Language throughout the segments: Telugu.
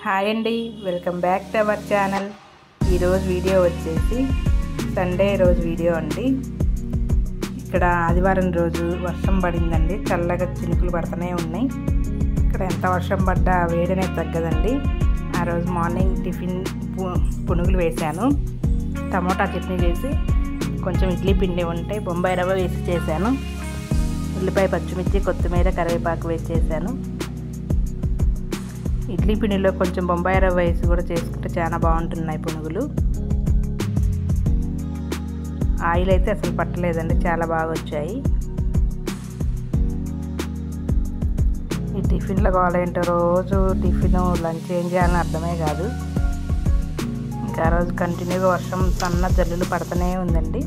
హాయ్ అండి, welcome back to our channel. ఈరోజు వీడియో వచ్చేసి సండే రోజు వీడియో అండి. ఇక్కడ ఆదివారం రోజు వర్షం పడిందండి. చల్లగా చినుకులు పడుతూనే ఉన్నాయి. ఇక్కడ ఎంత వర్షం పడ్డా వేడనే తగ్గదండి. ఆ రోజు మార్నింగ్ టిఫిన్ పునుగులు వేశాను. టమోటా చట్నీ చేసి కొంచెం ఇడ్లీ పిండి ఉంటే బొంబాయి రవ్వ వేసి చేశాను. ఉల్లిపాయ, పచ్చిమిర్చి, కొత్తిమీర, కరివేపాకు వేసి చేశాను. ఇడ్లీ పిండిలో కొంచెం బొంబాయి రవ్వ వేసి కూడా చేసుకుంటే చాలా బాగుంటున్నాయి పునుగులు. ఆయిల్ అయితే అసలు పట్టలేదండి, చాలా బాగా వచ్చాయి. ఈ టిఫిన్లో కావాలంటే రోజు టిఫిన్ లంచ్ ఏం చేయాలని అర్థమే కాదు. ఇంకా ఆ రోజు కంటిన్యూగా వర్షం సన్న జల్లులు పడుతూనే ఉందండి.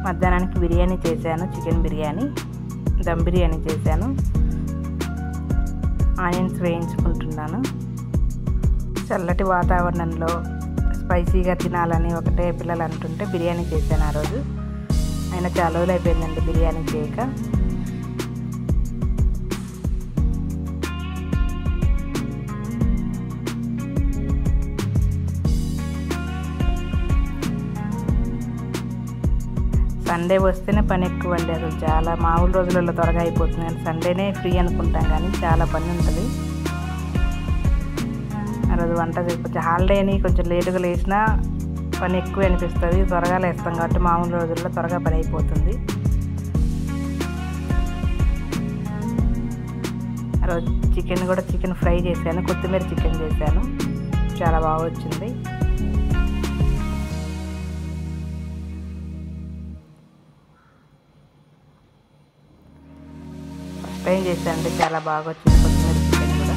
మధ్యాహ్నానికి బిర్యానీ చేశాను, చికెన్ బిర్యానీ, దమ్ బిర్యానీ చేశాను. ఆనియన్స్ వేయించుకుంటున్నాను. చల్లటి వాతావరణంలో స్పైసీగా తినాలని ఒకటే పిల్లలు అంటుంటే బిర్యానీ చేశాను ఆ రోజు. అయినా చాలా రోజులు అయిపోయిందండి బిర్యానీ చేయక. సండే వస్తేనే పని ఎక్కువ అండి. అసలు చాలా మామూలు రోజులలో త్వరగా అయిపోతుంది, కానీ సండేనే ఫ్రీ అనుకుంటాం, కానీ చాలా పని ఉంటుంది. ఆ రోజు వంట కొంచెం హాలిడేని కొంచెం లేటుగా లేచినా పని ఎక్కువ అనిపిస్తుంది. త్వరగా లేస్తాం కాబట్టి మామూలు రోజుల్లో త్వరగా పని అయిపోతుంది. ఆ రోజు చికెన్ ఫ్రై చేశాను, కొత్తిమీర చికెన్ చేశాను, చాలా బాగా వచ్చింది. ఫ్రై చేశానండి, చాలా బాగా వచ్చింది కొత్తిమీర చికెన్ కూడా.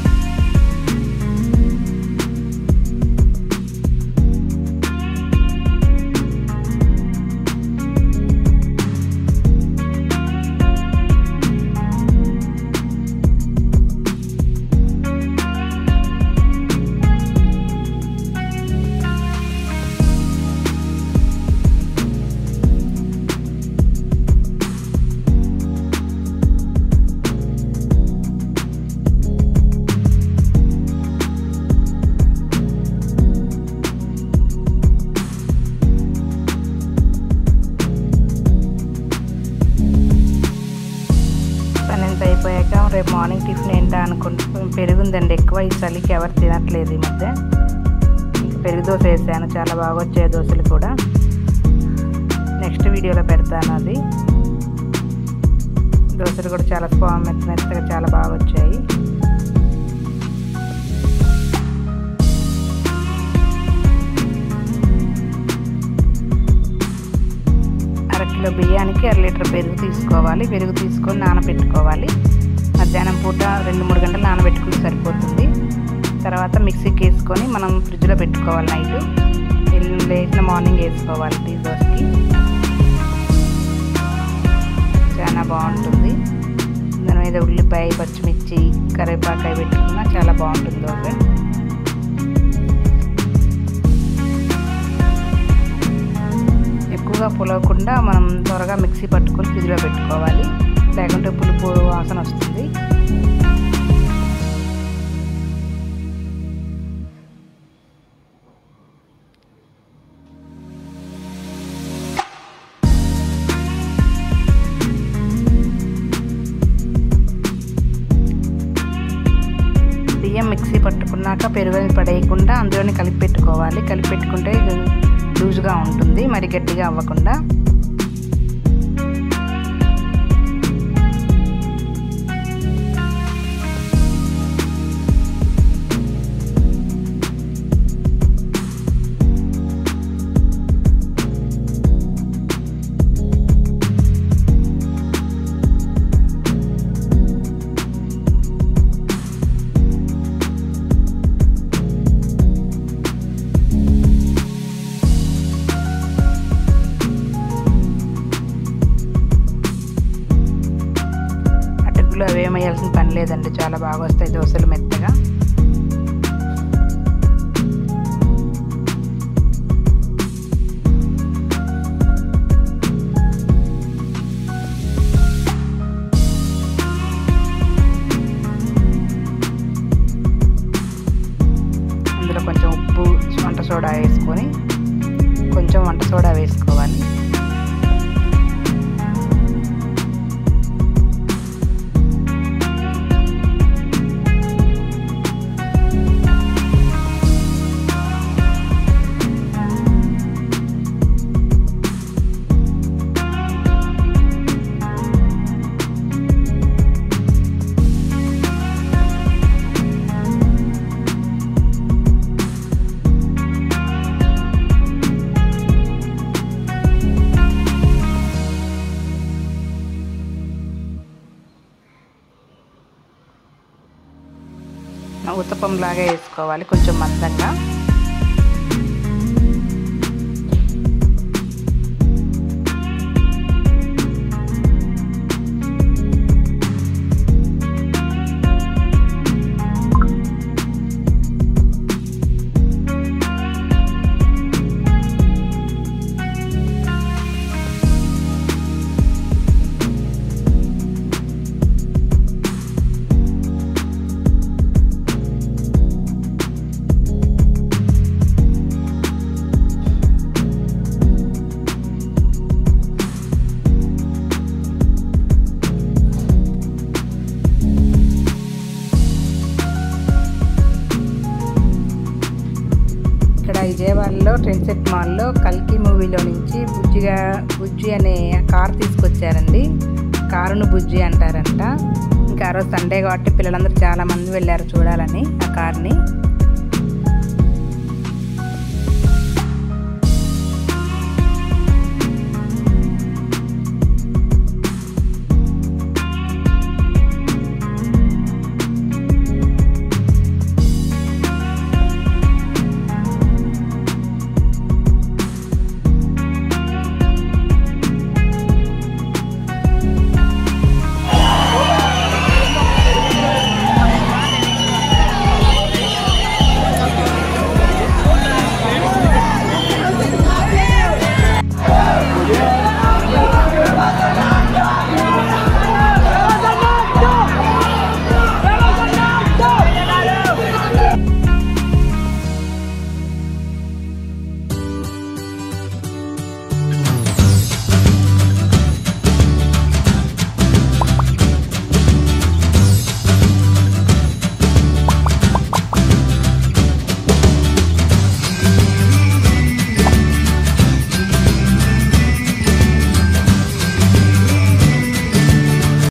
అయిపోయాక రేపు మార్నింగ్ టిఫిన్ ఏంటా అనుకుంటూ పెరుగుందండి ఎక్కువ. ఈ చలికి ఎవరు తినట్లేదు ఈ మధ్య. ఇంకా పెరుగు దోశ వేసాను, చాలా బాగా వచ్చాయి దోశలు కూడా. నెక్స్ట్ వీడియోలో పెడతాను అది. దోశలు కూడా చాలా మెత్తగా చాలా బాగా వచ్చాయి. అరకిలో బియ్యానికి 1 లీటర్ పెరుగు తీసుకోవాలి. పెరుగు తీసుకొని నానబెట్టుకోవాలి. మధ్యాహ్నం పూట 2-3 గంటలు నానబెట్టుకుంటే సరిపోతుంది. తర్వాత మిక్సీకి వేసుకొని మనం ఫ్రిడ్జ్లో పెట్టుకోవాలి. నైట్ లేచిన మార్నింగ్ వేసుకోవాలి టీ దోశకి. చాలా బాగుంటుంది. దాని మీద ఉల్లిపాయ, పచ్చిమిర్చి, కరివేపాకాయ పెట్టుకున్నా చాలా బాగుంటుంది దోశ. ఎక్కువగా పులవకుండా మనం త్వరగా మిక్సీ పట్టుకొని ఫ్రిడ్జ్లో పెట్టుకోవాలి, లేకుంటే పులుపు వాసన వస్తుంది. బియ్యం మిక్సీ పట్టుకున్నాక పెరుగుని పడేయకుండా అందులోనే కలిపి పెట్టుకోవాలి. కలిపి పెట్టుకుంటే లూజ్గా ఉంటుంది, మరి గట్టిగా అవ్వకుండా. అవేమేయాల్సిన పని లేదండి, చాలా బాగా వస్తాయి దోశలు మెత్తగా. అందులో కొంచెం ఉప్పు, వంట సోడా వేసుకొని కొంచెం వంట సోడా వేసుకోవాలి. ఉత్తపం లాగా వేసుకోవాలి, కొంచెం మందంగా. విజయవాడలో ట్రెండ్సెట్ మాల్లో కల్కి మూవీలో నుంచి బుజ్జి అనే కార్ తీసుకొచ్చారండి. కారును బుజ్జి అంటారంట. ఇంకా ఆ రోజు సండే కాబట్టి పిల్లలందరూ చాలామంది వెళ్ళారు చూడాలని ఆ కార్ని.